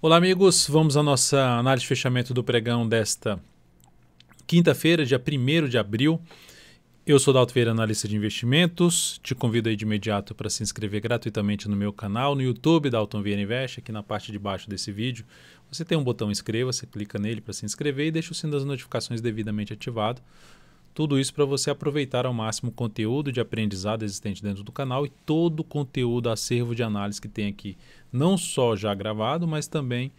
Olá, amigos. Vamos à nossa análise de fechamento do pregão desta quinta-feira, dia 1º de abril. Eu sou Dalton Vieira, analista de investimentos. Te convido aí de imediato para se inscrever gratuitamente no meu canal, no YouTube, Dalton Vieira Invest. Aqui na parte de baixo desse vídeo, você tem um botão inscreva, você clica nele para se inscrever e deixa o sino das notificações devidamente ativado. Tudo isso para você aproveitar ao máximo o conteúdo de aprendizado existente dentro do canal e todo o conteúdo, acervo de análise que tem aqui, não só já gravado, mas também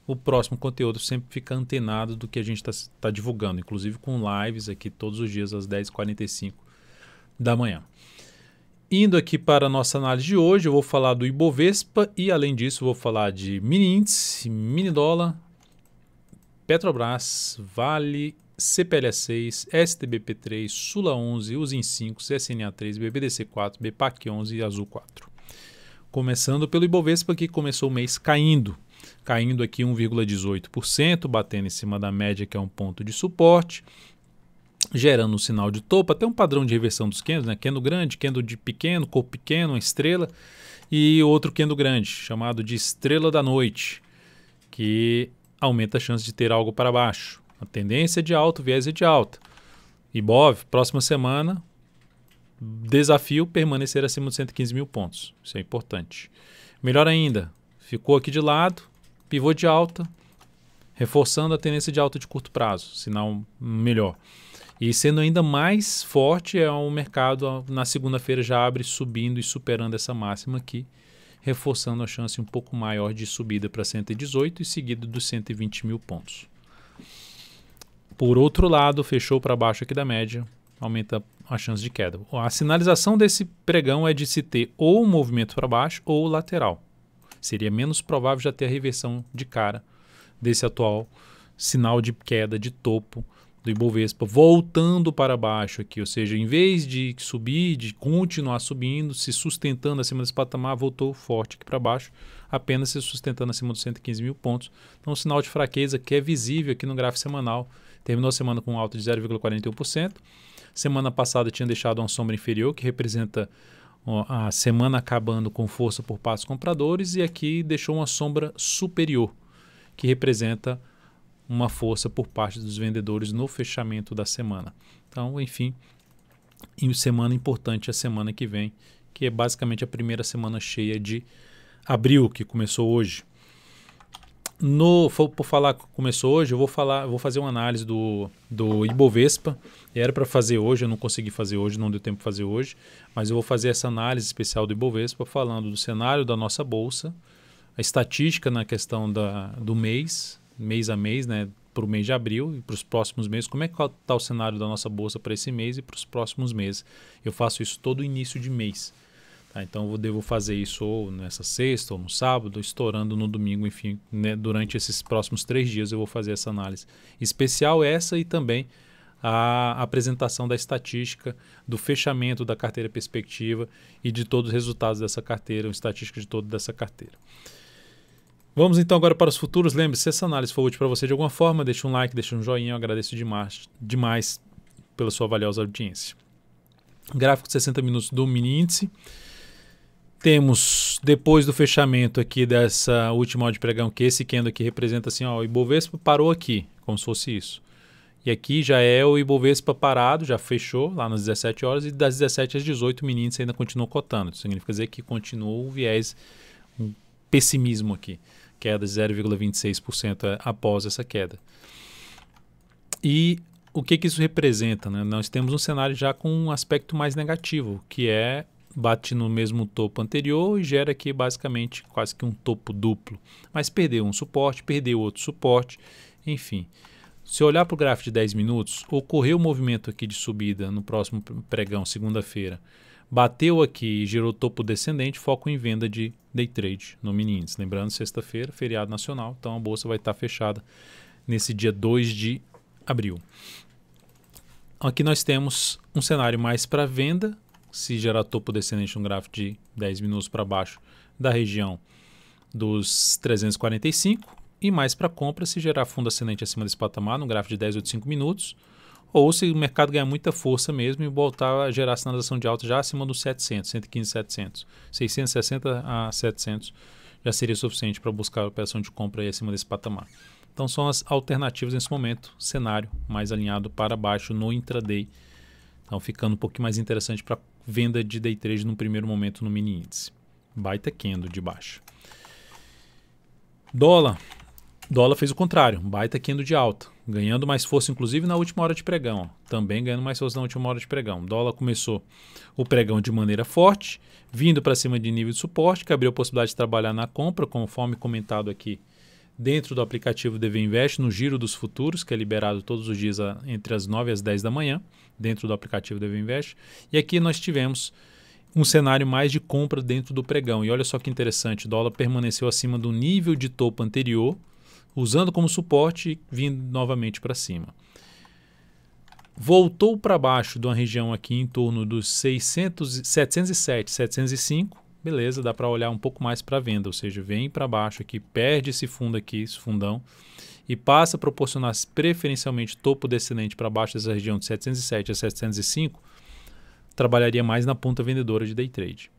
o próximo conteúdo sempre fica antenado do que a gente está divulgando, inclusive com lives aqui todos os dias às 10h45 da manhã. Indo aqui para a nossa análise de hoje, eu vou falar do Ibovespa e, além disso, vou falar de mini índice, mini dólar, Petrobras, Vale, CPLA6, STBP3, Sula 11, Usim 5, CSNA3, BBDC4, BPAC 11 e Azul 4. Começando pelo Ibovespa, que começou o mês caindo aqui 1,18%, batendo em cima da média, que é um ponto de suporte, gerando um sinal de topo, até um padrão de reversão dos candles, né? Candle grande, candle de pequeno, corpo pequeno, uma estrela, e outro candle grande, chamado de estrela da noite, que aumenta a chance de ter algo para baixo. A tendência é de alta, o viés é de alta. Ibov, próxima semana, desafio permanecer acima de 115 mil pontos. Isso é importante. Melhor ainda, ficou aqui de lado, pivô de alta, reforçando a tendência de alta de curto prazo, sinal melhor. E sendo ainda mais forte, o mercado na segunda-feira já abre subindo e superando essa máxima aqui, reforçando a chance um pouco maior de subida para 118 e seguido dos 120 mil pontos. Por outro lado, fechou para baixo aqui da média, aumenta a chance de queda. A sinalização desse pregão é de se ter ou um movimento para baixo ou lateral. Seria menos provável já ter a reversão de cara desse atual sinal de queda de topo do Ibovespa, voltando para baixo aqui, ou seja, em vez de subir, de continuar subindo, se sustentando acima desse patamar, voltou forte aqui para baixo, apenas se sustentando acima dos 115 mil pontos. Então, um sinal de fraqueza que é visível aqui no gráfico semanal. Terminou a semana com um alta de 0,41%. Semana passada tinha deixado uma sombra inferior, que representa a semana acabando com força por passos compradores, e aqui deixou uma sombra superior, que representa uma força por parte dos vendedores no fechamento da semana. Então, enfim, semana importante a semana que vem, que é basicamente a primeira semana cheia de abril, que começou hoje. Por falar que começou hoje, eu vou fazer uma análise do Ibovespa. Era para fazer hoje, eu não consegui fazer hoje, não deu tempo de fazer hoje, mas eu vou fazer essa análise especial do Ibovespa, falando do cenário da nossa bolsa, a estatística na questão do mês a mês, né, para o mês de abril e para os próximos meses, como é que está o cenário da nossa bolsa para esse mês e para os próximos meses. Eu faço isso todo início de mês. Tá, então eu devo fazer isso ou nessa sexta ou no sábado, estourando no domingo, enfim, né, durante esses próximos 3 dias eu vou fazer essa análise especial, essa e também a apresentação da estatística, do fechamento da carteira perspectiva e de todos os resultados dessa carteira, a estatística de toda dessa carteira. Vamos então agora para os futuros. Lembre-se, se essa análise for útil para você de alguma forma, deixa um like, deixa um joinha, eu agradeço demais pela sua valiosa audiência. Gráfico de 60 minutos do mini índice. Temos, depois do fechamento aqui dessa última hora de pregão, que esse candle aqui representa assim, ó, o Ibovespa parou aqui, como se fosse isso. E aqui já é o Ibovespa parado, já fechou lá nas 17 horas e das 17 às 18 o mini índice ainda continuou cotando. Isso significa dizer que continuou o viés, um pessimismo aqui, queda de 0,26% após essa queda. E o que isso representa, né? Nós temos um cenário já com um aspecto mais negativo, que é bate no mesmo topo anterior e gera aqui basicamente quase que um topo duplo. Mas perdeu um suporte, perdeu outro suporte, enfim. Se olhar para o gráfico de 10 minutos, ocorreu um movimento aqui de subida no próximo pregão, segunda-feira. Bateu aqui e gerou topo descendente, foco em venda de day trade no mini índice. Lembrando, sexta-feira, feriado nacional, então a bolsa vai estar fechada nesse dia 2 de abril. Aqui nós temos um cenário mais para venda, se gerar topo descendente no gráfico de 10 minutos para baixo da região dos 345 e mais para compra se gerar fundo ascendente acima desse patamar no gráfico de 10 ou de 5 minutos, ou se o mercado ganhar muita força mesmo e voltar a gerar sinalização de alta já acima dos 700, 115, 700, 660 a 700 já seria suficiente para buscar a operação de compra aí acima desse patamar. Então são as alternativas nesse momento, cenário mais alinhado para baixo no intraday. Então ficando um pouquinho mais interessante para venda de day trade no primeiro momento no mini índice. Baita candle de baixo. Dólar fez o contrário, baita candle de alta, ganhando mais força inclusive na última hora de pregão, também ganhando mais força na última hora de pregão. Dólar começou o pregão de maneira forte, vindo para cima de nível de suporte, que abriu a possibilidade de trabalhar na compra, conforme comentado aqui dentro do aplicativo DV Invest, no giro dos futuros, que é liberado todos os dias entre as 9 e as 10 da manhã, dentro do aplicativo DV Invest. E aqui nós tivemos um cenário mais de compra dentro do pregão. E olha só que interessante, o dólar permaneceu acima do nível de topo anterior, usando como suporte e vindo novamente para cima. Voltou para baixo de uma região aqui em torno dos 707, 705. Beleza, dá para olhar um pouco mais para a venda, ou seja, vem para baixo aqui, perde esse fundo aqui, esse fundão, e passa a proporcionar preferencialmente topo descendente para baixo dessa região de 707 a 705, trabalharia mais na ponta vendedora de day trade.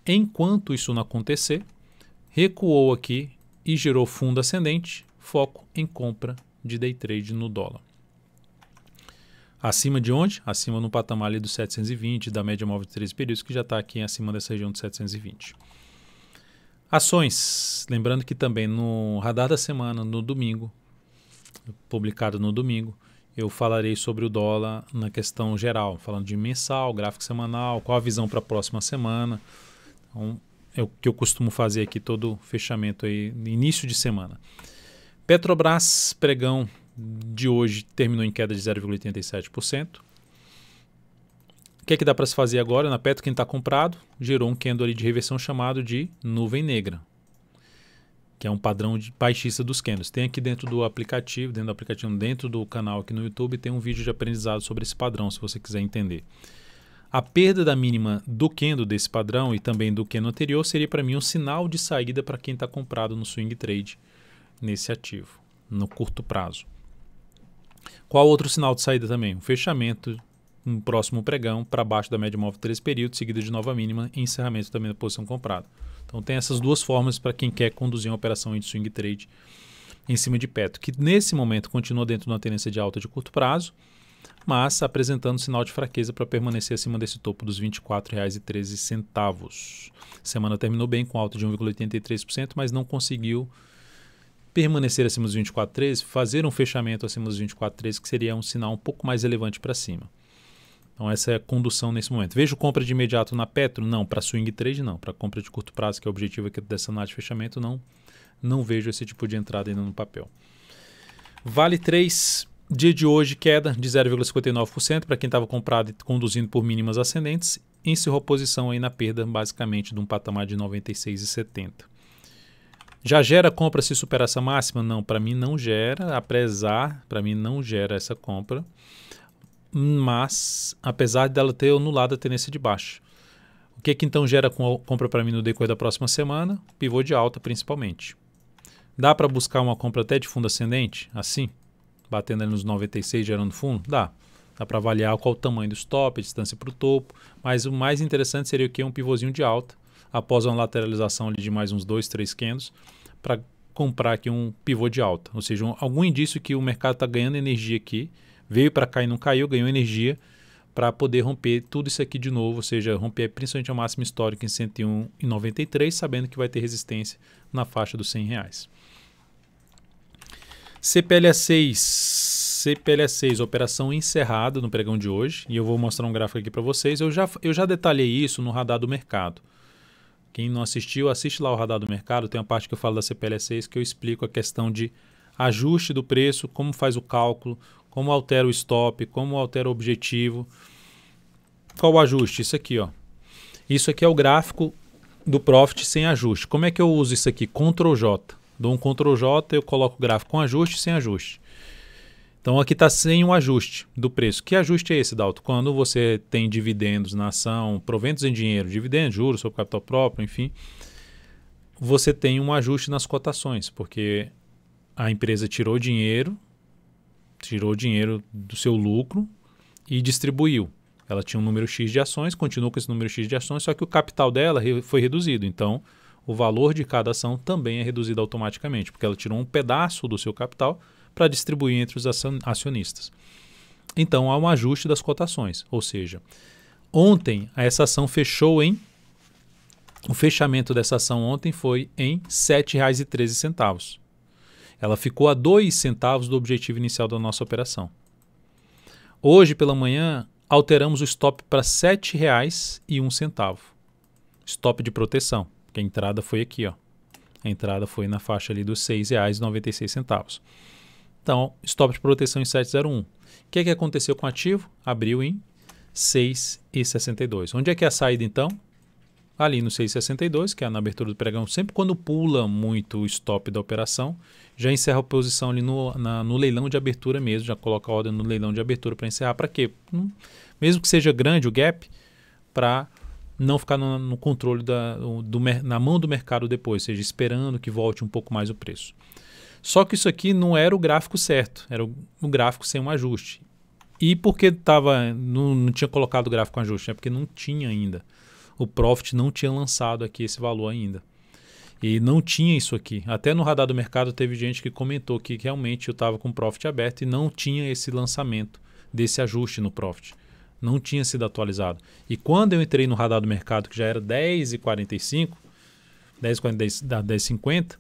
Enquanto isso não acontecer, recuou aqui e gerou fundo ascendente, foco em compra de day trade no dólar. Acima de onde? Acima no patamar ali dos 720, da média móvel de 13 períodos, que já está aqui acima dessa região de 720. Ações, lembrando que também no radar da semana, no domingo, publicado no domingo, eu falarei sobre o dólar na questão geral, falando de mensal, gráfico semanal, qual a visão para a próxima semana. Então, é o que eu costumo fazer aqui, todo fechamento aí, início de semana. Petrobras, pregão de hoje, terminou em queda de 0,87%. O que é que dá para se fazer agora? Na Petro, quem está comprado, gerou um candle ali de reversão chamado de nuvem negra, que é um padrão baixista dos candles. Tem aqui dentro do aplicativo, dentro do canal aqui no YouTube, tem um vídeo de aprendizado sobre esse padrão, se você quiser entender. A perda da mínima do candle desse padrão e também do candle anterior seria para mim um sinal de saída para quem está comprado no swing trade nesse ativo, no curto prazo. Qual outro sinal de saída também? Um fechamento no próximo pregão para baixo da média móvel de 3 períodos, seguida de nova mínima e encerramento também da posição comprada. Então tem essas duas formas para quem quer conduzir uma operação de swing trade em cima de Petro, que nesse momento continua dentro de uma tendência de alta de curto prazo, mas apresentando sinal de fraqueza para permanecer acima desse topo dos R$ 24,13. Semana terminou bem com alta de 1,83%, mas não conseguiu permanecer acima dos 24,13, fazer um fechamento acima dos 24,13, que seria um sinal um pouco mais relevante para cima. Então essa é a condução nesse momento. Vejo compra de imediato na Petro? Não. Para swing trade, não. Para compra de curto prazo, que é o objetivo aqui dessa análise de fechamento, não vejo esse tipo de entrada ainda no papel. Vale 3, dia de hoje, queda de 0,59% para quem estava comprado e conduzindo por mínimas ascendentes. Encerrou a posição aí na perda, basicamente, de um patamar de 96,70. Já gera compra se superar essa máxima? Não, para mim não gera, para mim não gera essa compra, mas apesar dela ter anulado a tendência de baixa. O que então gera compra para mim no decorrer da próxima semana? Pivô de alta principalmente. Dá para buscar uma compra até de fundo ascendente, assim, batendo ali nos 96, gerando fundo? Dá. Dá para avaliar qual o tamanho do stop, a distância para o topo, mas o mais interessante seria o que? Um pivôzinho de alta, após uma lateralização ali de mais uns 2, 3 candles, para comprar aqui um pivô de alta. Ou seja, algum indício que o mercado está ganhando energia aqui, veio para cá e não caiu, ganhou energia para poder romper tudo isso aqui de novo, ou seja, romper principalmente a máxima histórica em 101,93, sabendo que vai ter resistência na faixa dos R$100. CPLA6, operação encerrada no pregão de hoje, e eu vou mostrar um gráfico aqui para vocês. Eu já detalhei isso no radar do mercado. Quem não assistiu, assiste lá o radar do mercado, tem uma parte que eu falo da CPLA6 que eu explico a questão de ajuste do preço, como faz o cálculo, como altera o stop, como altera o objetivo. Qual o ajuste? Isso aqui, ó. Isso aqui é o gráfico do Profit sem ajuste. Como é que eu uso isso aqui? Ctrl J. Dou um Ctrl J, eu coloco o gráfico com ajuste e sem ajuste. Então aqui está sem um ajuste do preço. Que ajuste é esse, Dalton? Quando você tem dividendos na ação, proventos em dinheiro, dividendos, juros sobre capital próprio, enfim, você tem um ajuste nas cotações, porque a empresa tirou dinheiro do seu lucro e distribuiu. Ela tinha um número X de ações, continuou com esse número X de ações, só que o capital dela foi reduzido. Então, o valor de cada ação também é reduzido automaticamente, porque ela tirou um pedaço do seu capital para distribuir entre os acionistas. Então, há um ajuste das cotações, ou seja, ontem essa ação fechou o fechamento dessa ação ontem foi em R$ 7,13. Ela ficou a 2 centavos do objetivo inicial da nossa operação. Hoje pela manhã, alteramos o stop para R$ 7,01. Stop de proteção, que a entrada foi aqui, ó. A entrada foi na faixa ali dos R$ 6,96. Então, stop de proteção em 7,01. O que aconteceu com o ativo? Abriu em 6,62. Onde é que é a saída então? Ali no 6,62, que é na abertura do pregão. Sempre quando pula muito o stop da operação, já encerra a posição ali no leilão de abertura mesmo, já coloca a ordem no leilão de abertura para encerrar. Para quê? Mesmo que seja grande o gap, para não ficar no controle na mão do mercado depois, ou seja, esperando que volte um pouco mais o preço. Só que isso aqui não era o gráfico certo, era o gráfico sem um ajuste. E por que não tinha colocado o gráfico com ajuste? É porque não tinha ainda. O Profit não tinha lançado aqui esse valor ainda. E não tinha isso aqui. Até no radar do mercado teve gente que comentou que realmente eu estava com o Profit aberto e não tinha esse lançamento desse ajuste no Profit. Não tinha sido atualizado. E quando eu entrei no radar do mercado, que já era 10,45, 10,50,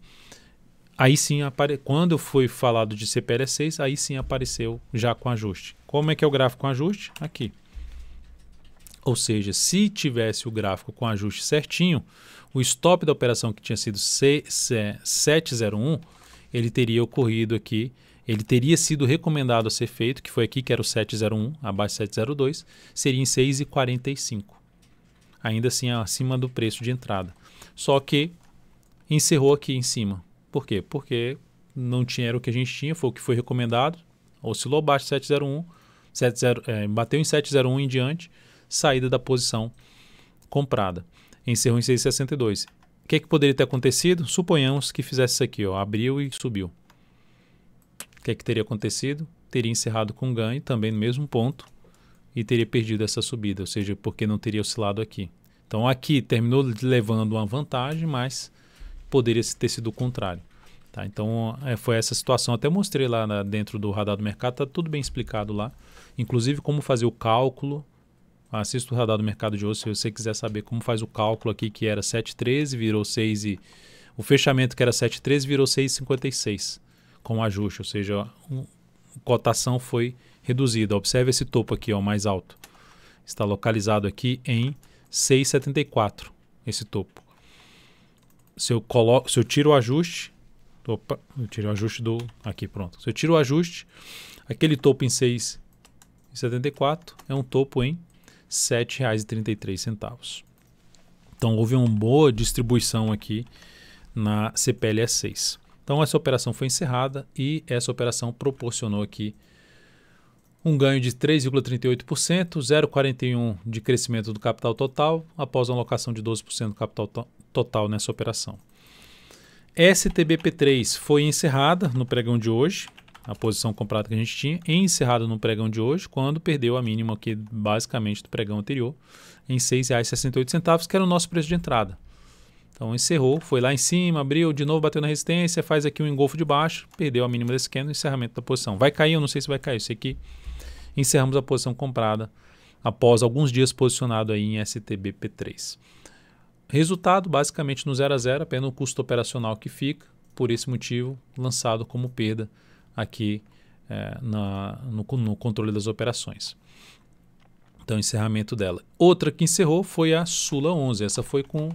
aí sim, quando eu fui falado de CPL6, aí sim apareceu já com ajuste. Como é que é o gráfico com ajuste? Aqui. Ou seja, se tivesse o gráfico com ajuste certinho, o stop da operação que tinha sido 7,01, ele teria ocorrido aqui, ele teria sido recomendado a ser feito, que foi aqui que era o 7,01, abaixo de 7,02, seria em 6,45. Ainda assim acima do preço de entrada. Só que encerrou aqui em cima. Por quê? Porque não era o que a gente tinha, foi o que foi recomendado, oscilou abaixo de 7,01, bateu em 7,01 em diante, saída da posição comprada. Encerrou em 6,62. O que poderia ter acontecido? Suponhamos que fizesse isso aqui, ó, abriu e subiu. O que teria acontecido? Teria encerrado com ganho, também no mesmo ponto, e teria perdido essa subida, ou seja, porque não teria oscilado aqui. Então aqui terminou levando uma vantagem, mas poderia ter sido o contrário. Tá? Então foi essa situação. Até mostrei lá dentro do radar do mercado, está tudo bem explicado lá. Inclusive como fazer o cálculo. Assista o radar do mercado de hoje se você quiser saber como faz o cálculo aqui, que era 7,13, virou 6 e... O fechamento que era 7,13 virou 6,56 com ajuste, ou seja, a cotação foi reduzida. Observe esse topo aqui, ó, mais alto. Está localizado aqui em 6,74, esse topo. Se eu tiro o ajuste... Opa, eu tiro o ajuste do... Aqui, pronto. Se eu tiro o ajuste, aquele topo em 6,74 é um topo em R$ 7,33. Então houve uma boa distribuição aqui na CPLS6. Então essa operação foi encerrada e essa operação proporcionou aqui um ganho de 3,38%, 0,41% de crescimento do capital total, após uma alocação de 12% do capital total nessa operação. STBP3 foi encerrada no pregão de hoje, a posição comprada que a gente tinha, encerrada no pregão de hoje, quando perdeu a mínima aqui, basicamente, do pregão anterior, em R$ 6,68, que era o nosso preço de entrada. Então encerrou, foi lá em cima, abriu, de novo bateu na resistência, faz aqui um engolfo de baixo, perdeu a mínima desse candle, encerramento da posição. Vai cair? Eu não sei se vai cair, sei que encerramos a posição comprada após alguns dias posicionado aí em STBP3. Resultado, basicamente no 0 a 0, apenas o custo operacional que fica, por esse motivo, lançado como perda aqui no controle das operações. Então, encerramento dela. Outra que encerrou foi a Sula 11. Essa foi com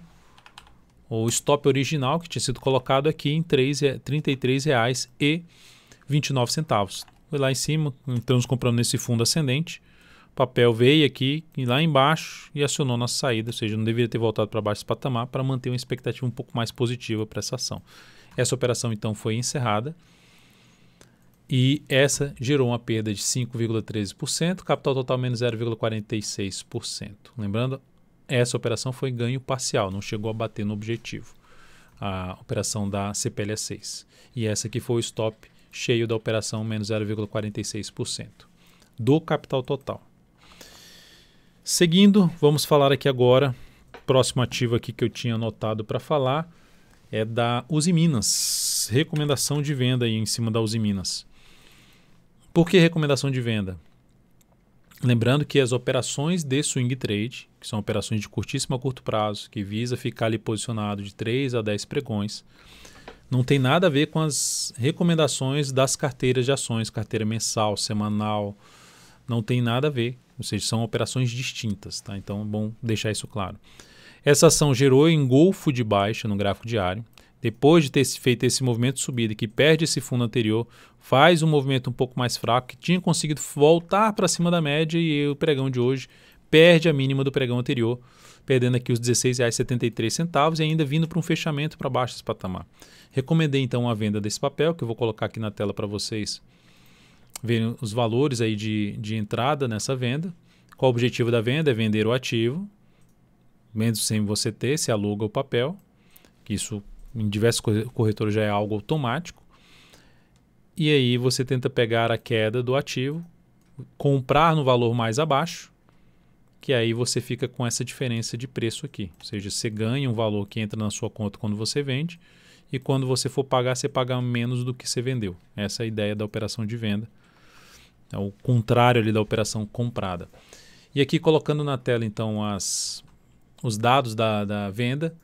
o stop original que tinha sido colocado aqui em R$ 33,29. Foi lá em cima, estamos comprando nesse fundo ascendente. O papel veio aqui e lá embaixo e acionou nossa saída, ou seja, não deveria ter voltado para baixo desse patamar para manter uma expectativa um pouco mais positiva para essa ação. Essa operação então foi encerrada. E essa gerou uma perda de 5,13%, capital total menos 0,46%. Lembrando, essa operação foi ganho parcial, não chegou a bater no objetivo, a operação da CPLS6. E essa aqui foi o stop cheio da operação, menos 0,46% do capital total. Seguindo, vamos falar aqui agora, próximo ativo aqui que eu tinha anotado para falar, é da Usiminas. Recomendação de venda aí em cima da Usiminas. Por que recomendação de venda? Lembrando que as operações de swing trade, que são operações de curtíssimo a curto prazo, que visa ficar ali posicionado de 3 a 10 pregões, não tem nada a ver com as recomendações das carteiras de ações, carteira mensal, semanal, não tem nada a ver, ou seja, são operações distintas, tá? Então é bom deixar isso claro. Essa ação gerou engolfo de baixa no gráfico diário. Depois de ter feito esse movimento de subida, que perde esse fundo anterior, faz um movimento um pouco mais fraco, que tinha conseguido voltar para cima da média e o pregão de hoje perde a mínima do pregão anterior, perdendo aqui os R$ 16,73 e ainda vindo para um fechamento para baixo desse patamar. Recomendei então a venda desse papel, que eu vou colocar aqui na tela para vocês verem os valores aí de entrada nessa venda. Qual o objetivo da venda? É vender o ativo, mesmo sem você ter, se aluga o papel, que isso em diversos corretores já é algo automático. E aí você tenta pegar a queda do ativo, comprar no valor mais abaixo, que aí você fica com essa diferença de preço aqui. Ou seja, você ganha um valor que entra na sua conta quando você vende e quando você for pagar, você paga menos do que você vendeu. Essa é a ideia da operação de venda. É o contrário ali da operação comprada. E aqui colocando na tela então os dados da venda.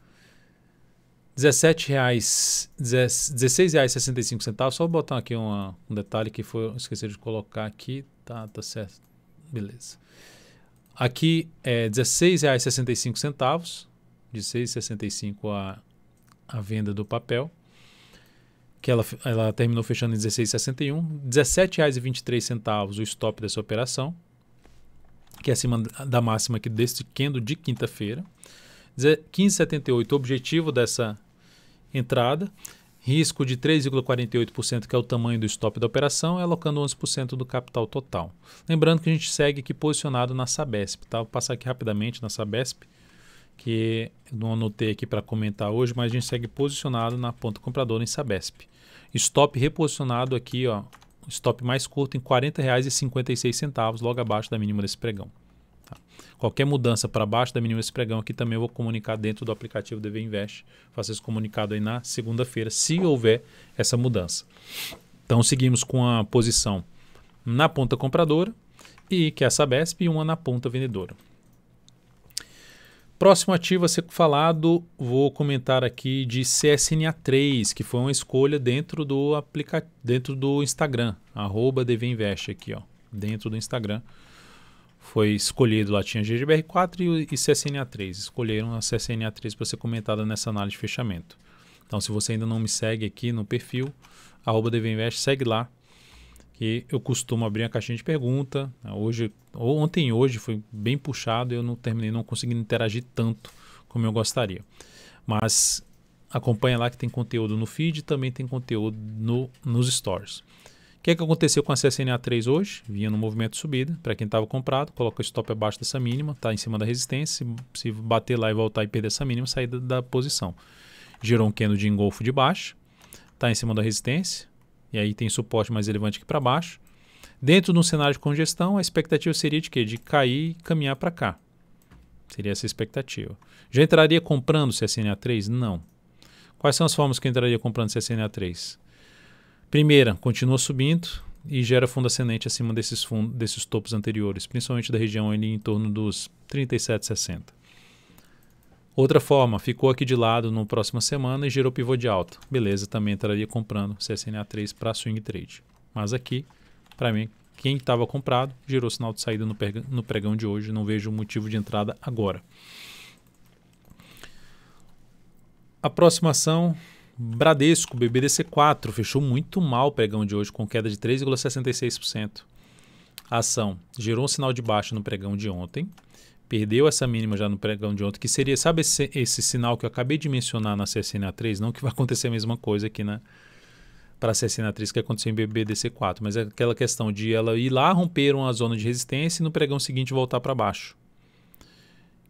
R$ 16,65. Só vou botar aqui um detalhe que eu esqueci de colocar aqui. Tá certo. Beleza. Aqui é R$ 16,65. De 6,65 a venda do papel. Que ela terminou fechando em 16,61. R$ 17,23 o stop dessa operação. Que é acima da máxima aqui deste candle de quinta-feira. 15,78 objetivo dessa entrada, risco de 3,48%, que é o tamanho do stop da operação, e alocando 11% do capital total. Lembrando que a gente segue aqui posicionado na Sabesp, tá? Vou passar aqui rapidamente na Sabesp, que não anotei aqui para comentar hoje, mas a gente segue posicionado na ponta compradora em Sabesp. Stop reposicionado aqui, ó, stop mais curto em R$ 40,56, logo abaixo da mínima desse pregão. Tá? Qualquer mudança para baixo da mínima desse pregão aqui também eu vou comunicar dentro do aplicativo DV Invest. Faço esse comunicado aí na segunda-feira, se houver essa mudança. Então seguimos com a posição na ponta compradora, e que é a Sabesp, e uma na ponta vendedora. Próximo ativo a ser falado, vou comentar aqui de CSNA3, que foi uma escolha dentro do Instagram, @DVInvest aqui, ó, dentro do Instagram. Foi escolhido lá, tinha GGBR4 e CSNA3. Escolheram a CSNA3 para ser comentada nessa análise de fechamento. Então, se você ainda não me segue aqui no perfil, @DVInvest, segue lá, que eu costumo abrir a caixinha de pergunta. Ontem e hoje foi bem puxado, eu não consegui interagir tanto como eu gostaria. Mas acompanha lá que tem conteúdo no feed e também tem conteúdo nos stories. O que aconteceu com a CSNA3 hoje? Vinha no movimento de subida. Para quem estava comprado, coloca o stop abaixo dessa mínima, está em cima da resistência. Se bater lá e voltar e perder essa mínima, sair da posição. Gerou um candle de engolfo de baixa, está em cima da resistência. E aí tem suporte mais elevante aqui para baixo. Dentro de um cenário de congestão, a expectativa seria de quê? De cair e caminhar para cá. Seria essa a expectativa. Já entraria comprando CSNA3? Não. Quais são as formas que eu entraria comprando CSNA3? Primeira, continua subindo e gera fundo ascendente acima desses topos anteriores, principalmente da região ali em torno dos 37,60. Outra forma, ficou aqui de lado na próxima semana e gerou pivô de alta. Beleza, também entraria comprando CSNA3 para swing trade. Mas aqui, para mim, quem estava comprado gerou sinal de saída no pregão de hoje. Não vejo motivo de entrada agora. A próxima ação, Bradesco, BBDC4, fechou muito mal o pregão de hoje, com queda de 3,66%. A ação gerou um sinal de baixa no pregão de ontem. Perdeu essa mínima já no pregão de ontem, que seria, sabe esse sinal que eu acabei de mencionar na CSNA3? Não que vai acontecer a mesma coisa aqui para a CSNA3 que aconteceu em BBDC4, mas é aquela questão de ela ir lá, romper uma zona de resistência e no pregão seguinte voltar para baixo,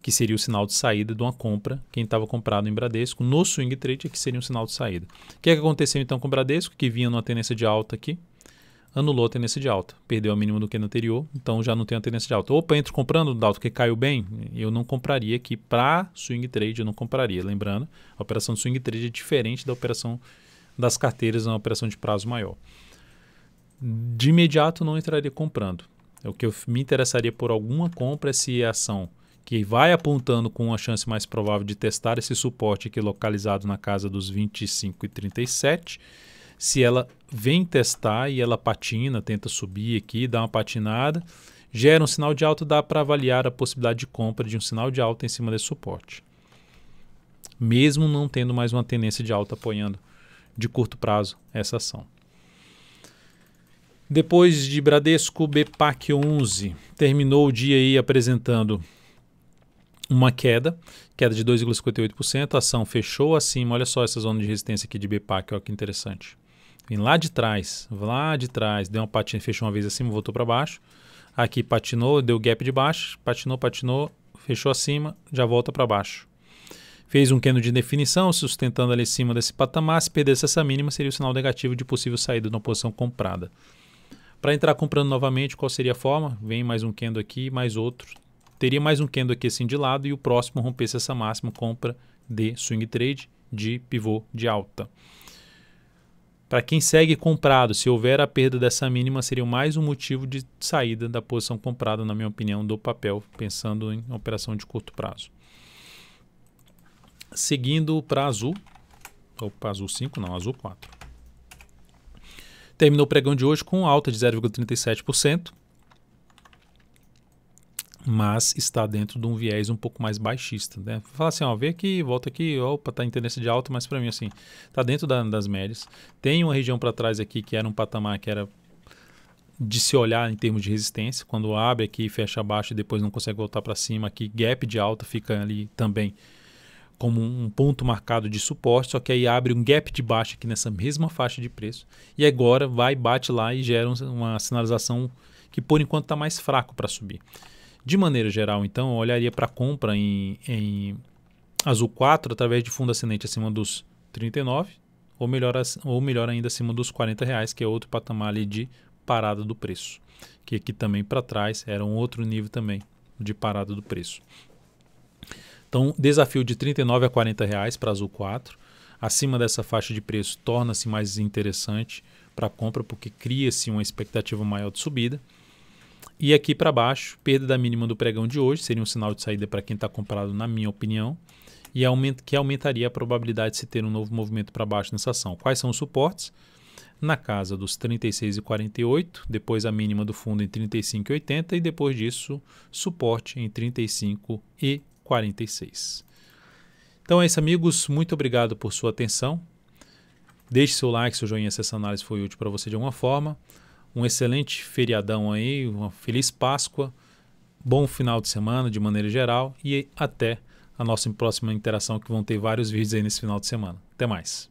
que seria o sinal de saída de uma compra, quem estava comprado em Bradesco, no swing trade, que seria um sinal de saída. O que aconteceu então com o Bradesco, que vinha numa tendência de alta aqui, anulou a tendência de alta, perdeu a mínima do candle anterior, então já não tem a tendência de alta. Opa, entro comprando, Dalton, que caiu bem, eu não compraria aqui para swing trade, eu não compraria. Lembrando, a operação de swing trade é diferente da operação das carteiras, uma operação de prazo maior. De imediato não entraria comprando. O que eu me interessaria por alguma compra é se a ação que vai apontando com uma chance mais provável de testar esse suporte aqui localizado na casa dos 25,37, se ela vem testar e ela patina, tenta subir aqui, dá uma patinada, gera um sinal de alta, dá para avaliar a possibilidade de compra de um sinal de alta em cima desse suporte. Mesmo não tendo mais uma tendência de alta apoiando de curto prazo essa ação. Depois de Bradesco, BPAC11 terminou o dia aí apresentando uma queda de 2,58%, a ação fechou acima, olha só essa zona de resistência aqui de BPAC, olha que interessante. Vem lá de trás, deu uma patina, fechou uma vez acima, voltou para baixo, aqui patinou, deu gap de baixo, patinou, fechou acima, já volta para baixo. Fez um candle de definição, sustentando ali em cima desse patamar, se perdesse essa mínima seria o sinal negativo de possível saída de uma posição comprada. Para entrar comprando novamente, qual seria a forma? Vem mais um candle aqui, mais outro. Teria mais um candle aqui assim de lado e o próximo rompesse essa máxima, compra de swing trade de pivô de alta. Para quem segue comprado, se houver a perda dessa mínima, seria mais um motivo de saída da posição comprada, na minha opinião, do papel, pensando em operação de curto prazo. Seguindo para azul, azul 5 não, azul 4. Terminou o pregão de hoje com alta de 0,37%, mas está dentro de um viés um pouco mais baixista, né? Fala assim, ó, vê aqui, volta aqui, opa, tá em tendência de alta, mas para mim assim, tá dentro das médias. Tem uma região para trás aqui que era um patamar que era de se olhar em termos de resistência, quando abre aqui, fecha abaixo e depois não consegue voltar para cima, aqui gap de alta fica ali também como um ponto marcado de suporte, só que aí abre um gap de baixa aqui nessa mesma faixa de preço e agora vai, bate lá e gera uma sinalização que por enquanto está mais fraco para subir. De maneira geral, então, eu olharia para compra em azul 4 através de fundo ascendente acima dos 39 ou melhor ainda acima dos R$40, que é outro patamar ali de parada do preço, que aqui também para trás era um outro nível também de parada do preço. Então, desafio de R$39 a R$40 para azul 4. Acima dessa faixa de preço torna-se mais interessante para a compra, porque cria-se uma expectativa maior de subida. E aqui para baixo, perda da mínima do pregão de hoje, seria um sinal de saída para quem está comprado, na minha opinião, e que aumentaria a probabilidade de se ter um novo movimento para baixo nessa ação. Quais são os suportes? Na casa dos 36,48, depois a mínima do fundo em 35,80 e depois disso suporte em 35,46. Então é isso, amigos. Muito obrigado por sua atenção. Deixe seu like, seu joinha se essa análise foi útil para você de alguma forma. Um excelente feriadão aí, uma feliz Páscoa, bom final de semana de maneira geral e até a nossa próxima interação, que vão ter vários vídeos aí nesse final de semana. Até mais.